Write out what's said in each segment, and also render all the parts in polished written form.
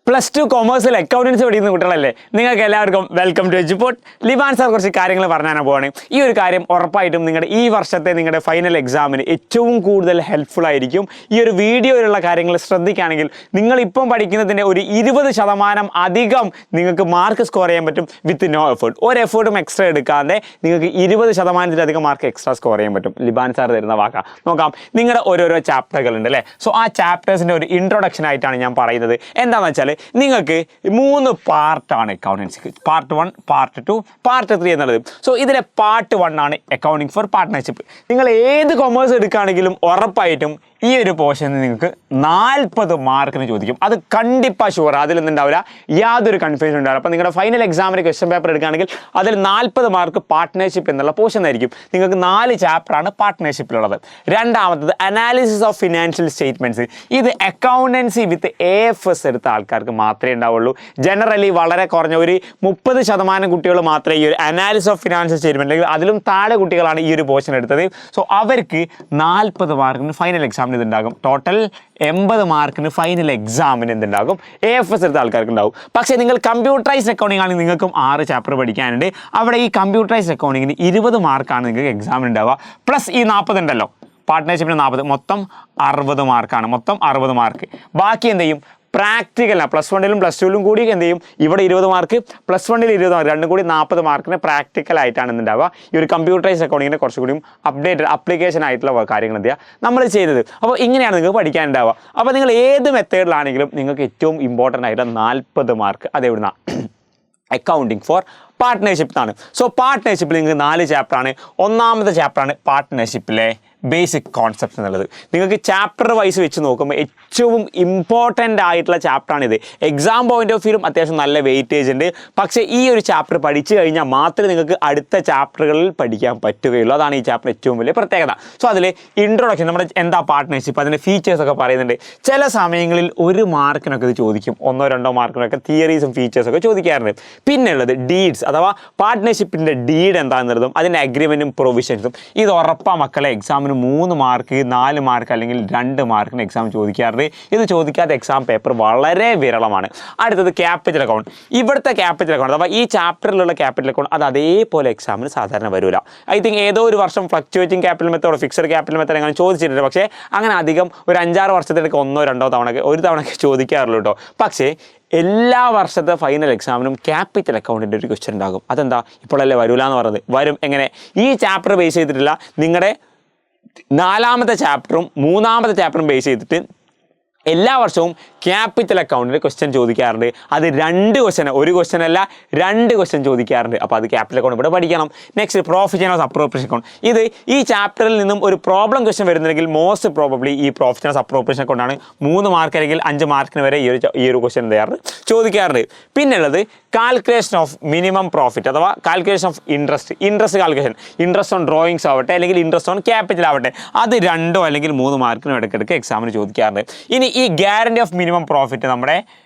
+2 കൊമേഴ്സിൽ accountancy പഠിക്കുന്ന കുട്ടികളല്ലേ, നിങ്ങൾക്ക് എല്ലാവർക്കും welcome to Eduport. Liban sir കുറച്ച് കാര്യങ്ങൾ പറഞ്ഞാൽ പോവാണ്. ഈ ഒരു കാര്യം ഉറപ്പായിട്ടും നിങ്ങളുടെ ഈ വർഷത്തെ നിങ്ങളുടെ ഫൈനൽ എക്സാമിന് ഏറ്റവും കൂടുതൽ ഹെൽപ്ഫുൾ ആയിരിക്കും. ഈ ഒരു വീഡിയോയിലുള്ള കാര്യങ്ങൾ ശ്രദ്ധിക്കുകയാണെങ്കിൽ നിങ്ങളിപ്പം പഠിക്കുന്നതിൻ്റെ ഒരു 20% അധികം നിങ്ങൾക്ക് മാർക്ക് സ്കോർ ചെയ്യാൻ പറ്റും വിത്ത് നോ എഫേർട്ട്. ഒരു എഫേർട്ടും എക്സ്ട്രാ എടുക്കാതെ നിങ്ങൾക്ക് 20%-ലധികം മാർക്ക് എക്സ്ട്രാ സ്കോർ ചെയ്യാൻ പറ്റും. ലിബാൻ സാർ തരുന്ന വാക്കാ. നോക്കാം, നിങ്ങളുടെ ഓരോരോ ചാപ്റ്ററുകളുണ്ട് അല്ലേ. സോ ആ ചാപ്റ്റേഴ്സിൻ്റെ ഒരു ഇൻട്രൊഡക്ഷൻ ആയിട്ടാണ് ഞാൻ പറയുന്നത്. എന്താണെന്ന് വെച്ചാൽ നിങ്ങൾക്ക് 3 പാർട്ടാണ് അക്കൗണ്ടൻസിക്ക്. പാർട്ട് 1, പാർട്ട് 2, പാർട്ട് 3 എന്നുള്ളത്. സോ ഇതിലെ പാർട്ട് 1 ആണ് അക്കൗണ്ടിങ് ഫോർ പാർട്ട്ണർഷിപ്പ്. നിങ്ങൾ ഏത് കൊമേഴ്സ് എടുക്കുകയാണെങ്കിലും ഉറപ്പായിട്ടും ഈ ഒരു പോർഷനിൽ നിങ്ങൾക്ക് 40 മാർക്കിന് ചോദിക്കും. അത് കണ്ടിപ്പാ ഷുവർ, അതിലൊന്നുണ്ടാവില്ല, യാതൊരു കൺഫ്യൂഷൻ ഉണ്ടാവില്ല. അപ്പോൾ നിങ്ങളുടെ ഫൈനൽ എക്സാമിന് ക്വസ്റ്റ്യൻ പേപ്പർ എടുക്കുകയാണെങ്കിൽ അതിൽ 40 മാർക്ക് പാർട്ട്ണർഷിപ്പ് എന്നുള്ള പോർഷൻ ആയിരിക്കും. നിങ്ങൾക്ക് 4 ചാപ്റ്ററാണ് പാർട്ട്ണർഷിപ്പിലുള്ളത്. രണ്ടാമത്തത് അനാലിസിസ് ഓഫ് ഫിനാൻഷ്യൽ സ്റ്റേറ്റ്മെൻറ്റ്സ്. ഇത് അക്കൗണ്ടൻസി വിത്ത് AFS എടുത്ത ആൾക്കാർക്ക് മാത്രമേ ഉണ്ടാവുള്ളൂ. ജനറലി വളരെ കുറഞ്ഞ ഒരു 30% കുട്ടികൾ മാത്രമേ ഈ ഒരു അനാലിസിസ് ഓഫ് ഫിനാൻഷ്യൽ സ്റ്റേറ്റ്മെൻറ്റ്, അല്ലെങ്കിൽ അതിലും താഴെ കുട്ടികളാണ് ഈ ഒരു പോർഷൻ എടുത്തത്. സോ അവർക്ക് 40 മാർക്കിന് ഫൈനൽ എക്സാമിന് ഇതുണ്ടാകും. ടോട്ടൽ 80 മാർക്കിന് ഫൈനൽ എക്സാമിന് എന്തുണ്ടാകും, AFS എടുത്ത ആൾക്കാർക്ക് ഉണ്ടാവും. പക്ഷേ നിങ്ങൾ കമ്പ്യൂട്ടറൈസ്ഡ് അക്കൗണ്ടിങ് ആണെങ്കിൽ നിങ്ങൾക്കും 6 ചാപ്റ്റർ പഠിക്കാനുണ്ട്. അവിടെ ഈ കമ്പ്യൂട്ടറൈസ്ഡ് അക്കൗണ്ടിങ്ങിന് 20 മാർക്കാണ് നിങ്ങൾക്ക് എക്സാമിന് ഉണ്ടാവുക. പ്ലസ് ഈ 40 ഉണ്ടല്ലോ, പാർട്ട്ണർഷിപ്പിന് 40, മൊത്തം 60 മാർക്കാണ്. മൊത്തം 60 മാർക്ക്. ബാക്കി എന്ത് ചെയ്യും, പ്രാക്ടിക്കലാണ്. +1ലും +2ലും കൂടി എന്ത് ചെയ്യും, ഇവിടെ 20 മാർക്ക്, +1ൽ 20 മാർക്ക്, രണ്ടും കൂടി 40 മാർക്കിന് പ്രാക്ടിക്കലായിട്ടാണ് എന്തുണ്ടാവുക. ഈ ഒരു കമ്പ്യൂട്ടറൈസ്ഡ് അക്കൗണ്ടിങ്ങിൻ്റെ കുറച്ചുകൂടിയും അപ്ഡേറ്റഡ് ആപ്ലിക്കേഷൻ ആയിട്ടുള്ള കാര്യങ്ങൾ എന്ത് ചെയ്യുക നമ്മൾ ചെയ്തത്. അപ്പോൾ ഇങ്ങനെയാണ് നിങ്ങൾക്ക് പഠിക്കാനുണ്ടാവുക. അപ്പോൾ നിങ്ങൾ ഏത് മെത്തേഡിലാണെങ്കിലും നിങ്ങൾക്ക് ഏറ്റവും ഇമ്പോർട്ടൻ്റ് ആയിട്ടുള്ള 40 മാർക്ക് അതെവിടുന്ന അക്കൗണ്ടിങ് ഫോർ പാർട്ട്ണർഷിപ്പ് ആണ്. സോ പാർട്ട്ണർഷിപ്പിൽ നിങ്ങൾക്ക് 4 ചാപ്റ്ററാണ്. ഒന്നാമത്തെ ചാപ്റ്ററാണ് പാർട്ട്ണർഷിപ്പിലെ ബേസിക് കോൺസെപ്റ്റ് എന്നുള്ളത്. നിങ്ങൾക്ക് ചാപ്റ്റർ വൈസ് വെച്ച് നോക്കുമ്പോൾ ഏറ്റവും ഇമ്പോർട്ടൻ്റ് ആയിട്ടുള്ള ചാപ്റ്ററാണിത്. എക്സാം പോയിന്റ് ഓഫ് വ്യൂലും അത്യാവശ്യം നല്ല വെയിറ്റേജ് ഉണ്ട്. പക്ഷേ ഈ ഒരു ചാപ്റ്റർ പഠിച്ചു കഴിഞ്ഞാൽ മാത്രമേ നിങ്ങൾക്ക് അടുത്ത ചാപ്റ്ററുകളിൽ പഠിക്കാൻ പറ്റുകയുള്ളൂ. അതാണ് ഈ ചാപ്റ്റർ ഏറ്റവും വലിയ പ്രത്യേകത. സോ അതിൽ ഇൻട്രൊഡക്ഷൻ, നമ്മുടെ എന്താ പാർട്ട്ണർഷിപ്പ്, അതിൻ്റെ ഫീച്ചേഴ്സൊക്കെ പറയുന്നുണ്ട്. ചില സമയങ്ങളിൽ 1 മാർക്കിനൊക്കെ ഇത് ചോദിക്കും, 1-2 മാർക്കിനൊക്കെ തിയറീസും ഫീച്ചേഴ്സൊക്കെ ചോദിക്കാറുണ്ട്. പിന്നെ ഉള്ളത് ഡീഡ്സ്, അഥവാ പാർട്ട്ണർഷിപ്പിൻ്റെ ഡീഡ് എന്താണെന്നുള്ളതും അതിൻ്റെ അഗ്രിമെൻറ്റും പ്രൊവിഷൻസും. ഇത് ഉറപ്പാ മക്കളെ എക്സാമിന് 3 മാർക്ക്, 4 മാർക്ക് അല്ലെങ്കിൽ 2 മാർക്കിന് എക്സാം ചോദിക്കാറുണ്ട്. ഇത് ചോദിക്കാത്ത എക്സാം പേപ്പർ വളരെ വിരളമാണ്. അടുത്തത് ക്യാപിറ്റൽ അക്കൗണ്ട്. ഇവിടുത്തെ ക്യാപിറ്റൽ അക്കൗണ്ട് അഥവാ ഈ ചാപ്റ്ററിലുള്ള ക്യാപിറ്റൽ അക്കൗണ്ട് അത് അതേപോലെ എക്സാമിന് സാധാരണ വരില്ല. ഐ തിങ്ക് ഏതോ ഒരു വർഷം fluctuating capital method, fixed capital method അങ്ങനെ ചോദിച്ചിട്ടുണ്ട്. പക്ഷേ അങ്ങനെ അധികം ഒരു 5-6 വർഷത്തിലേക്ക് 1-2 തവണ ഒരു തവണയൊക്കെ ചോദിക്കാറുള്ളൂ കേട്ടോ. പക്ഷേ എല്ലാ വർഷത്തെ ഫൈനൽ എക്സാമിനും ക്യാപിറ്റൽ അക്കൗണ്ടിൻ്റെ ഒരു ക്വസ്റ്റ്യൻ ഉണ്ടാകും. അതെന്താ ഇപ്പോഴല്ലേ വരൂല എന്ന് പറയുന്നത്? വരും. എങ്ങനെ? ഈ ചാപ്റ്റർ ബേസ് ചെയ്തിട്ടില്ല, നിങ്ങളുടെ 4ാമത്തെ ചാപ്റ്ററും 3ാമത്തെ ചാപ്റ്ററും ബേസ് ചെയ്തിട്ട് എല്ലാ വർഷവും ക്യാപിറ്റൽ അക്കൗണ്ടിൻ്റെ ക്വസ്റ്റ്യൻ ചോദിക്കാറുണ്ട്. അത് 2 ക്വസ്റ്റ്യൻ, ഒരു ക്വസ്റ്റ്യൻ അല്ല 2 ക്വസ്റ്റ്യൻ ചോദിക്കാറുണ്ട്. അപ്പോൾ അത് ക്യാപിറ്റൽ അക്കൗണ്ട് ഇവിടെ പഠിക്കണം. Next profit and loss appropriation account. ഇത് ഈ ചാപ്റ്ററിൽ നിന്നും ഒരു പ്രോബ്ലം ക്വസ്റ്റ്യൻ വരുന്നുണ്ടെങ്കിൽ മോസ്റ്റ് പ്രോബബ്ലി ഈ പ്രോഫിറ്റ് ആൻഡ് ലോസ് അപ്രോപ്രിയേഷൻ അക്കൗണ്ടാണ്. 3 മാർക്ക് അല്ലെങ്കിൽ 5 മാർക്കിന് വരെ ഈ ഒരു ക്വസ്റ്റ്യൻ എന്ത് ചോദിക്കാറുണ്ട്. പിന്നെ ഉള്ളത് കാൽക്കുലേഷൻ ഓഫ് മിനിമം പ്രോഫിറ്റ് അഥവാ calculation of interest calculation. Interest on drawings ആവട്ടെ അല്ലെങ്കിൽ ഇൻട്രസ്റ്റ് ഓൺ ക്യാപിറ്റൽ ആവട്ടെ, അത് 2 അല്ലെങ്കിൽ 3 മാർക്കിനും ഇടയ്ക്കിടയ്ക്ക് എക്സാമിന് ചോദിക്കാറുണ്ട്. ഇനി ഈ ഗ്യാരണ്ടി ഓഫ് മിനിമം പ്രോഫിറ്റ് നമ്മുടെ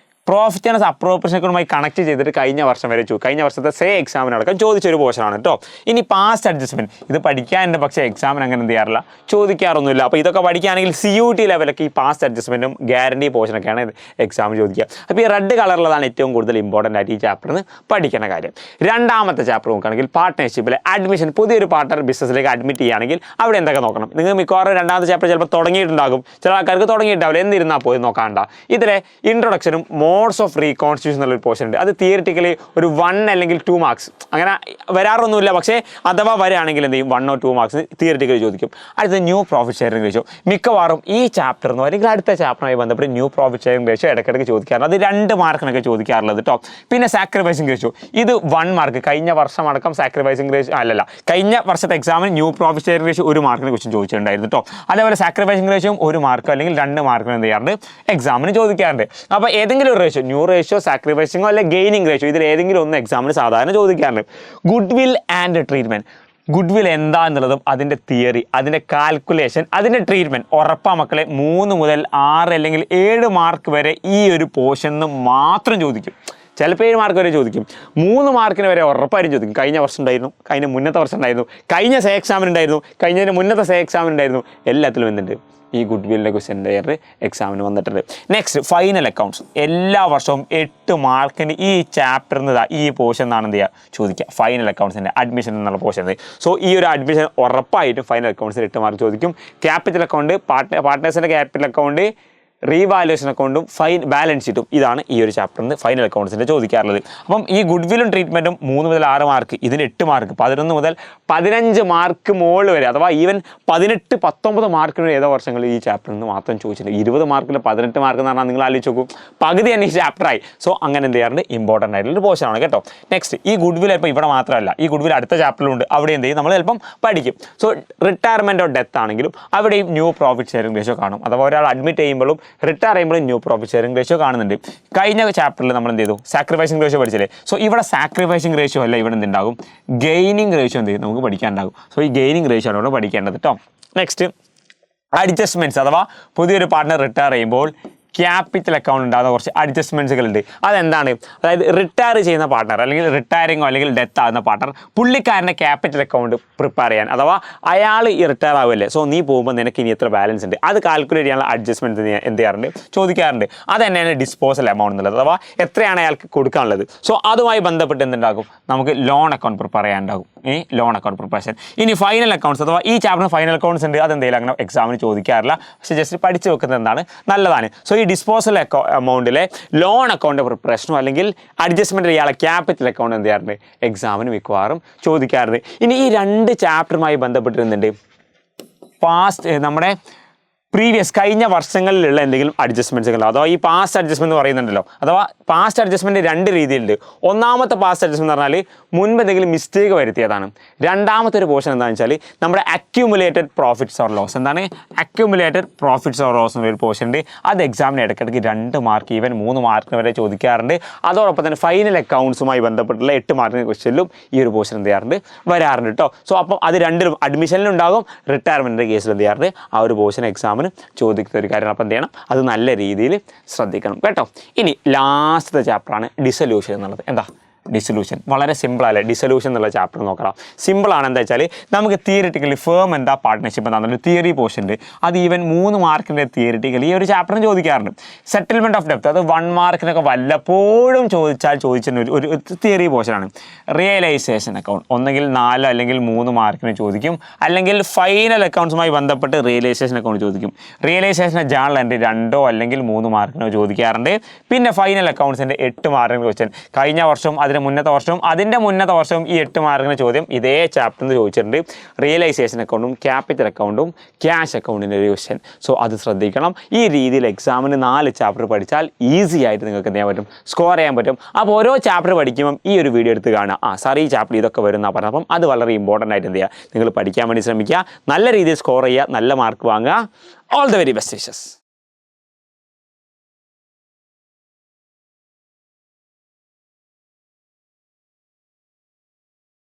പ്രോഫിറ്റ് ആൻഡ് അപ്രോപ്രിയേഷൻ അക്കൗണ്ടുമായി കണക്ട് ചെയ്തിട്ട് കഴിഞ്ഞ വർഷം വരെ കഴിഞ്ഞ വർഷത്തെ എക്സാമിനടക്കം ചോദിച്ചൊരു പോർഷനാണ് കേട്ടോ. ഇനി പാസ്റ്റ് അഡ്ജസ്റ്റ്മെൻറ്റ്, ഇത് പഠിക്കാനുണ്ട് പക്ഷേ എക്സാമിന് അങ്ങനെ എന്ത് ചെയ്യാറില്ല, ചോദിക്കാറൊന്നുമില്ല. അപ്പോൾ ഇതൊക്കെ പഠിക്കുകയാണെങ്കിൽ CUT ലെവലൊക്കെ ഈ പാസ്റ്റ് അഡ്ജസ്റ്റ്മെൻറ്റും ഗ്യാരണ്ടി പോർഷനൊക്കെയാണ് എക്സാമിന് ചോദിക്കുക. അപ്പോൾ ഈ റെഡ് കളറുള്ളതാണ് ഏറ്റവും കൂടുതൽ ഇമ്പോർട്ടൻ്റ് ആയിട്ട് ഈ ചാപ്റ്ററിന് പഠിക്കേണ്ട കാര്യം. രണ്ടാമത്തെ ചാപ്റ്റർ നോക്കുകയാണെങ്കിൽ പാർട്ട്ണർഷിപ്പിലെ അഡ്മിഷൻ. പുതിയൊരു പാർട്ട്ണർ ബിസിനസ്സിലേക്ക് അഡ്മിറ്റ് ചെയ്യുകയാണെങ്കിൽ അവിടെ എന്തൊക്കെ നോക്കണം? നിങ്ങൾ മിക്കവാറും രണ്ടാമത്തെ ചാപ്റ്റർ ചിലപ്പോൾ തുടങ്ങിയിട്ടുണ്ടാകും, ചില ആൾക്കാർക്ക് തുടങ്ങിയിട്ടുണ്ടാവില്ല, എന്നിരുന്നാൽ പോയി നോക്കാണ്ട. ഇതിലെ ഇൻട്രൊഡക്ഷനും മോഡ്സ് ഓഫ് റീകോൺസ്റ്റിറ്റ്യൂഷൻ എന്നുള്ള ഒരു പോർഷൻ ഉണ്ട്. അത് തിയറിറ്റിക്കലി ഒരു 1 അല്ലെങ്കിൽ 2 മാർക്സ് അങ്ങനെ വരാറൊന്നുമില്ല. പക്ഷേ അഥവാ വരികയാണെങ്കിൽ എന്ത് ചെയ്യും, 1 or 2 മാർക്സ് തിയറിറ്റിക്കലി ചോദിക്കും. അടുത്ത ന്യൂ പ്രോഫിറ്റ് ഷെയറിംഗ് റേഷ്യോ. മിക്കവാറും ഈ ചാപ്റ്ററിനോ അല്ലെങ്കിൽ അടുത്ത ചാപ്റ്ററുമായി ബന്ധപ്പെട്ട് ന്യൂ പ്രോഫിറ്റ് ഷെയറിംഗ് റേഷ്യോ ഇടയ്ക്കിടയ്ക്ക് ചോദിക്കാറുണ്ട്. അത് 2 മാർക്കിനൊക്കെ ചോദിക്കാറുള്ളത് കേട്ടോ. പിന്നെ സാക്രിഫൈസിംഗ് റേഷ്യോ, ഇത് 1 മാർക്ക്. കഴിഞ്ഞ വർഷം അടക്കം സാക്രിഫൈസിംഗ് റേഷ്യോ അല്ലല്ല, കഴിഞ്ഞ വർഷത്തെ എക്സാമിന് ന്യൂ പ്രോഫിറ്റ് ഷെയറിംഗ് റേഷ്യോ 1 മാർക്കിന് ക്വസ്റ്റ്യൻ ചോദിച്ചിട്ടുണ്ടായിരുന്നു കേട്ടോ. അതേപോലെ സാക്രിഫൈസിംഗ് റേഷ്യോ 1 മാർക്ക് അല്ലെങ്കിൽ 2 മാർക്കിന് എന്ത് ചെയ്യാറുണ്ട്, എക്സാമിന് ചോദിക്കാറുണ്ട്. അപ്പോൾ ഏതെങ്കിലും ഒരു റേഷ്യോ, ന്യൂ റേഷ്യോ, സാക്രിഫൈസിങ്ങോ അല്ലെങ്കിൽ ഗെയിനിങ് റേഷ്യോ, ഇതിൽ ഏതെങ്കിലും ഒന്ന് എക്സാമിന് സാധാരണ ചോദിക്കാറുണ്ട്. Good will and treatment. Good will എന്താ എന്നുള്ളതും അതിൻ്റെ തിയറി, അതിൻ്റെ കാൽക്കുലേഷൻ, അതിൻ്റെ ട്രീറ്റ്മെൻറ്റ് ഉറപ്പാ മക്കളെ 3 മുതൽ 6 അല്ലെങ്കിൽ 7 മാർക്ക് വരെ ഈ ഒരു പോർഷനിൽ മാത്രം ചോദിക്കും. ചിലപ്പോൾ 7 മാർക്ക് വരെ ചോദിക്കും. 3 മാർക്കിന് വരെ ഉറപ്പായും ചോദിക്കും. കഴിഞ്ഞ വർഷം ഉണ്ടായിരുന്നു, കഴിഞ്ഞ മുന്നത്തെ വർഷം ഉണ്ടായിരുന്നു, കഴിഞ്ഞ എക്സാമിന് ഉണ്ടായിരുന്നു, കഴിഞ്ഞതിന് മുന്നത്തെ എക്സാമിന് ഉണ്ടായിരുന്നു. എല്ലാത്തിലും എന്തുണ്ട്, ഈ ഗുഡ് വില്ലിൻ്റെ ക്വസ്റ്റ്യൻ എക്സാമിന് വന്നിട്ടുണ്ട്. Next final accounts. എല്ലാ വർഷവും 8 മാർക്കിന് ഈ ചാപ്റ്ററിൽ നിന്ന് ഈ പോർഷൻ എന്നാണ് എന്ത് ചെയ്യുക ചോദിക്കുക, ഫൈനൽ അക്കൗണ്ട്സിൻ്റെ അഡ്മിഷൻ എന്നുള്ള പോർഷൻ. സോ ഈ ഒരു അഡ്മിഷൻ ഉറപ്പായിട്ടും ഫൈനൽ അക്കൗണ്ട്സിൽ 8 മാർക്ക് ചോദിക്കും. ക്യാപിറ്റൽ അക്കൗണ്ട്, പാർട്ട്നേഴ്സിൻ്റെ ക്യാപിറ്റൽ അക്കൗണ്ട്, റീവാലുവേഷൻ അക്കൗണ്ടും ബാലൻസ് ഷീറ്റും, ഇതാണ് ഈ ഒരു ചാപ്റ്ററിൽ നിന്ന് ഫൈനൽ അക്കൗണ്ട്സിൻ്റെ ചോദിക്കാറുള്ളത്. അപ്പം ഈ ഗുഡ് വില്ലും ട്രീറ്റ്മെൻറ്റും 3 മുതൽ 6 മാർക്ക്, ഇതിന് 8 മാർക്ക്, 11 മുതൽ 15 മാർക്ക് മുകളിൽ വരെ, അഥവാ ഈവൻ 18, 19 മാർക്കിന് ഏതോ വർഷങ്ങളിൽ ഈ ചാപ്റ്ററിൽ നിന്ന് മാത്രം ചോദിച്ചിട്ടുണ്ട്. 20 മാർക്കിൽ 18 മാർക്ക് എന്ന് പറഞ്ഞാൽ നിങ്ങൾ ആലോചിച്ച് നോക്കും, പകുതി തന്നെ ഈ ചാപ്റ്ററായി. സോ അങ്ങനെ എന്ത് ചെയ്യാറുണ്ട്, ഇമ്പോർട്ടൻ്റ് ആയിട്ടുള്ള പോർഷനാണ് കേട്ടോ. നെക്സ്റ്റ് ഈ ഗുഡ് വിൽ ഇപ്പോൾ ഇവിടെ മാത്രമല്ല, ഈ ഗുഡ് വിൽ അടുത്ത ചാപ്റ്ററിലുണ്ട്. അവിടെ എന്ത് ചെയ്യും, നമ്മൾ ചിലപ്പം പഠിക്കും. സോ റിട്ടയർമെൻറ്റോ ഡെത്ത് ആണെങ്കിലും അവിടെയും ന്യൂ പ്രോഫിറ്റ് ഷെയറിംഗ് റേഷ്യോ കാണും. അഥവാ ഒരാൾ അഡ്മിറ്റ് ചെയ്യുമ്പോഴും റിട്ടയർ ചെയ്യുമ്പോഴും ന്യൂ പ്രോഫിറ്റ് ഷെയറിംഗ് റേഷ്യോ കാണുന്നുണ്ട്. കഴിഞ്ഞ ചാപ്റ്ററിൽ നമ്മൾ എന്ത് ചെയ്തു, സാക്രിഫൈസിംഗ് റേഷ്യോ പഠിച്ചില്ലേ. സോ ഇവിടെ സാക്രിഫൈസിംഗ് റേഷ്യോ അല്ല, ഇവിടെ എന്തുണ്ടാകും, ഗെയിനിങ് റേഷ്യോ എന്ത് ചെയ്യും നമുക്ക് പഠിക്കാനുണ്ടാകും. സോ ഈ ഗെയിനിങ് റേഷ്യോ ആണ് ഇവിടെ പഠിക്കേണ്ടത് കേട്ടോ. നെക്സ്റ്റ് അഡ്ജസ്റ്റ്മെൻറ്റ്സ്, അഥവാ പുതിയൊരു പാർട്ട്ണർ റിട്ടയർ ചെയ്യുമ്പോൾ ക്യാപിറ്റൽ അക്കൗണ്ട് ഉണ്ടാകുന്ന കുറച്ച് അഡ്ജസ്റ്റ്മെൻറ്റ്സുകളുണ്ട്. അതെന്താണ്, അതായത് റിട്ടയർ ചെയ്യുന്ന പാർട്ട്ണർ അല്ലെങ്കിൽ റിട്ടയറിങ്ങോ അല്ലെങ്കിൽ ഡെത്ത് ആകുന്ന പാർട്ട്ണർ പുള്ളിക്കാരൻ്റെ ക്യാപിറ്റൽ അക്കൗണ്ട് പ്രിപ്പയർ ചെയ്യാൻ, അഥവാ അയാൾ ഈ റിട്ടയർ ആവുമല്ലേ, സോ നീ പോകുമ്പോൾ നിനക്ക് ഇനി എത്ര ബാലൻസ് ഉണ്ട് അത് കാൽക്കുലേറ്റ് ചെയ്യാനുള്ള അഡ്ജസ്റ്റ്മെൻറ്റ് എന്ത് ചെയ്യാറുണ്ട്, ചോദിക്കാറുണ്ട്. അത് തന്നെയാണ് ഡിസ്പോസൽ എമൗണ്ട് എന്നുള്ളത്, അഥവാ എത്രയാണ് അയാൾക്ക് കൊടുക്കാനുള്ളത്. സോ അതുമായി ബന്ധപ്പെട്ട് എന്തുണ്ടാകും, നമുക്ക് ലോൺ അക്കൗണ്ട് പ്രിപ്പയർ ചെയ്യാനുണ്ടാകും, ലോൺ അക്കൗണ്ട് പ്രിപ്പറേഷൻ. ഇനി ഫൈനൽ അക്കൗണ്ട്സ്, അഥവാ ഈ ചാപ്റ്റർ ഫൈനൽ അക്കൗണ്ട്സ് ഉണ്ട്, അതെന്തെങ്കിലും അങ്ങനെ എക്സാമിന് ചോദിക്കാറില്ല, പക്ഷേ ജസ്റ്റ് പഠിച്ച് വെക്കുന്നത് എന്താണ് നല്ലതാണ്. സോ ഈ ഡിസ്പോസൽ എമൗണ്ടിലെ ലോൺ അക്കൗണ്ട് പ്രിപ്പറേഷനോ അല്ലെങ്കിൽ അഡ്ജസ്റ്റ്മെൻറ്റ് ഇയാളെ ക്യാപിറ്റൽ അക്കൗണ്ട് എന്ത് ചെയ്യാറുണ്ട്, എക്സാമിന് മിക്കവാറും ചോദിക്കാറുണ്ട്. ഇനി ഈ 2 ചാപ്റ്ററുമായി ബന്ധപ്പെട്ടിരുന്നുണ്ട് നമ്മുടെ പ്രീവിയസ് കഴിഞ്ഞ വർഷങ്ങളിലുള്ള എന്തെങ്കിലും അഡ്ജസ്റ്റ്മെൻറ്റ്സുകൾ, അഥവാ ഈ പാസ്റ്റ് അഡ്ജസ്റ്റ്മെൻറ്റ് പറയുന്നുണ്ടല്ലോ, അഥവാ പാസ്റ്റ് അഡ്ജസ്റ്റ്മെൻറ്റ് 2 രീതിയിലുണ്ട്. ഒന്നാമത്തെ പാസ്റ്റ് അഡ്ജസ്റ്റ്മെൻറ്റ് എന്ന് പറഞ്ഞാൽ മുൻപ് എന്തെങ്കിലും മിസ്റ്റേക്ക് വരുത്തിയതാണ്. രണ്ടാമത്തെ ഒരു പോർഷൻ എന്താണെന്ന് വെച്ചാൽ നമ്മുടെ അക്യൂമുലേറ്റഡ് പ്രോഫിറ്റ്സ് ഓർ ലോസ്, എന്താണ് അക്യൂമുലേറ്റഡ് പ്രോഫിറ്റ്സ് ഓർ ലോസ് എന്നൊരു പോർഷൻ ഉണ്ട്. അത് എക്സാമിന് ഇടയ്ക്കിടയ്ക്ക് 2 മാർക്ക് ഈവൻ 3 മാർക്കിന് വരെ ചോദിക്കാറുണ്ട്. അതോടൊപ്പം തന്നെ ഫൈനൽ അക്കൗണ്ട്സുമായി ബന്ധപ്പെട്ടുള്ള 8 മാർക്കിന് ക്വസ്റ്റ്യനിലും ഈ ഒരു പോർഷൻ എന്ത് ചെയ്യാറുണ്ട്, വരാറുണ്ട് കേട്ടോ. സോ അപ്പം അത് രണ്ടിലും അഡ്മിഷനിലുണ്ടാകും, റിട്ടയർമെൻറ്റിൻ്റെ കേസിൽ എന്ത് ചെയ്യാറുണ്ട്, ആ ഒരു പോർഷൻ എക്സാമിന് ചോദിക്കുന്ന ഒരു കാര്യമാണ്. അപ്പം എന്ത് ചെയ്യണം, അത് നല്ല രീതിയിൽ ശ്രദ്ധിക്കണം കേട്ടോ. ഇനി ലാസ്റ്റത്തെ ചാപ്റ്ററാണ് ഡിസൊല്യൂഷൻ എന്നുള്ളത്. എന്താ ഡിസൊല്യൂഷൻ, വളരെ സിമ്പിളല്ലേ ഡിസൊല്യൂഷൻ എന്നുള്ള ചാപ്റ്റർ നോക്കണം. സിമ്പിളാണ്. എന്താ വെച്ചാൽ നമുക്ക് തിയറിറ്റിക്കലി ഫേം എന്താ പാർട്ട്ണർഷിപ്പ് എന്താണെന്നൊരു തിയറി പോർഷൻ ഉണ്ട്. അത് ഈവൻ 3 മാർക്കിൻ്റെ തിയറിറ്റിക്കലി ഈ ഒരു ചാപ്റ്ററിന് ചോദിക്കാറുണ്ട്. സെറ്റിൽമെൻറ്റ് ഓഫ് ഡെപ്റ്റ്, അത് 1 മാർക്കിനൊക്കെ വല്ലപ്പോഴും ചോദിച്ചിട്ട് ഒരു തിയറി പോർഷനാണ്. റിയലൈസേഷൻ അക്കൗണ്ട് ഒന്നെങ്കിൽ 4 അല്ലെങ്കിൽ 3 മാർക്കിന് ചോദിക്കും, അല്ലെങ്കിൽ ഫൈനൽ അക്കൗണ്ട്സുമായി ബന്ധപ്പെട്ട് റിയലൈസേഷൻ അക്കൗണ്ട് ചോദിക്കും. റിയലൈസേഷൻ്റെ ജേണൽ എൻട്രി 2 അല്ലെങ്കിൽ 3 മാർക്കിനോ ചോദിക്കാറുണ്ട്. പിന്നെ ഫൈനൽ അക്കൗണ്ട്സിൻ്റെ 8 മാർക്കിന് ക്വസ്റ്റ്യൻ കഴിഞ്ഞ വർഷം അതിൻ്റെ മുന്നത്തെ വർഷവും ഈ 8 മാർക്കിന് ചോദ്യം ഇതേ ചാപ്റ്ററിൽ നിന്ന് ചോദിച്ചിട്ടുണ്ട്. റിയലൈസേഷൻ അക്കൗണ്ടും ക്യാപിറ്റൽ അക്കൗണ്ടും ക്യാഷ് അക്കൗണ്ടിൻ്റെ ഒരു ക്വസ്റ്റ്യൻ. സോ അത് ശ്രദ്ധിക്കണം. ഈ രീതിയിൽ എക്സാമിന് 4 ചാപ്റ്റർ പഠിച്ചാൽ ഈസി ആയിട്ട് നിങ്ങൾക്ക് എന്ത് ചെയ്യാൻ പറ്റും, സ്കോർ ചെയ്യാൻ പറ്റും. അപ്പോൾ ഓരോ ചാപ്റ്റർ പഠിക്കുമ്പം ഈ ഒരു വീഡിയോ എടുത്ത് കാണുക, സാർ ഈ ചാപ്റ്റർ ഇതൊക്കെ വരുന്ന പറഞ്ഞത്. അപ്പം അത് വളരെ ഇമ്പോർട്ടൻ്റ് ആയിട്ട് എന്ത് ചെയ്യുക, നിങ്ങൾ പഠിക്കാൻ വേണ്ടി ശ്രമിക്കുക, നല്ല രീതിയിൽ സ്കോർ ചെയ്യുക, നല്ല മാർക്ക് വാങ്ങുക. All the very best wishes.